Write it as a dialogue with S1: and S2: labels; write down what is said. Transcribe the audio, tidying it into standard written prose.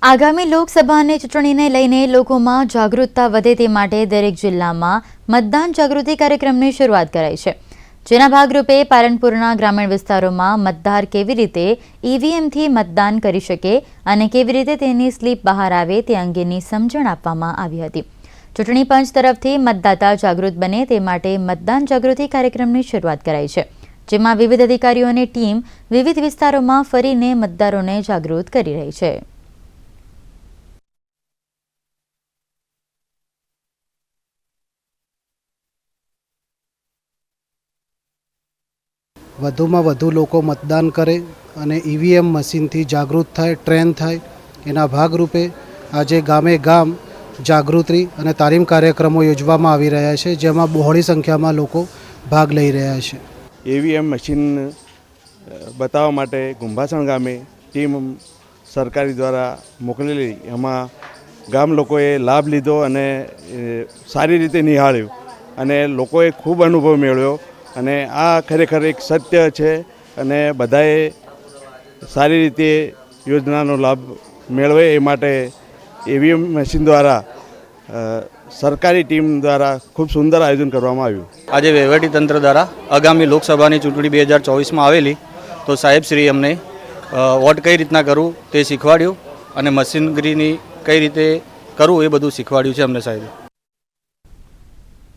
S1: આગામી લોકસભાની ચૂંટણીને લઈને લોકોમાં જાગૃતતા વધે તે માટે દરેક જિલ્લામાં મતદાન જાગૃતિ કાર્યક્રમની શરૂઆત કરાઈ છે, જેના ભાગરૂપે પાલનપુરના ગ્રામીણ વિસ્તારોમાં મતદાર કેવી રીતે ઈવીએમથી મતદાન કરી શકે અને કેવી રીતે તેની સ્લીપ બહાર આવે તે અંગેની સમજણ આપવામાં આવી હતી. ચૂંટણી પંચ તરફથી મતદાતા જાગૃત બને તે માટે મતદાન જાગૃતિ કાર્યક્રમની શરૂઆત કરાઈ છે, જેમાં વિવિધ અધિકારીઓની ટીમ વિવિધ વિસ્તારોમાં ફરીને મતદારોને જાગૃત કરી રહી છે.
S2: વધુમાં વધુ લોકો મતદાન કરે અને ઈવીએમ મશીનથી જાગૃત થાય, ટ્રેન થાય, એના ભાગરૂપે આજે ગામે ગામ જાગૃતિ અને તાલીમ કાર્યક્રમો યોજવામાં આવી રહ્યા છે, જેમાં બહોળી સંખ્યામાં લોકો ભાગ લઈ રહ્યા છે.
S3: ઈવીએમ મશીન બતાવવા માટે ગુંભાસણ ગામે ટીમ સરકારી દ્વારા મોકલેલી, એમાં ગામ લોકોએ લાભ લીધો અને સારી રીતે નિહાળ્યું અને લોકોએ ખૂબ અનુભવ મેળવ્યો અને આ ખરેખર એક સત્ય છે અને બધાએ સારી રીતે યોજનાનો લાભ મેળવે એ માટે ઈવીએમ મશીન દ્વારા સરકારી ટીમ દ્વારા ખૂબ સુંદર આયોજન કરવામાં આવ્યું.
S4: આજે વહીવટીતંત્ર દ્વારા આગામી લોકસભાની ચૂંટણી 2024માં આવેલી, તો સાહેબશ્રી અમને વોટ કઈ રીતના કરવું તે શીખવાડ્યું અને મશીનરીની કઈ રીતે કરવું એ બધું શીખવાડ્યું છે અમને સાહેબ.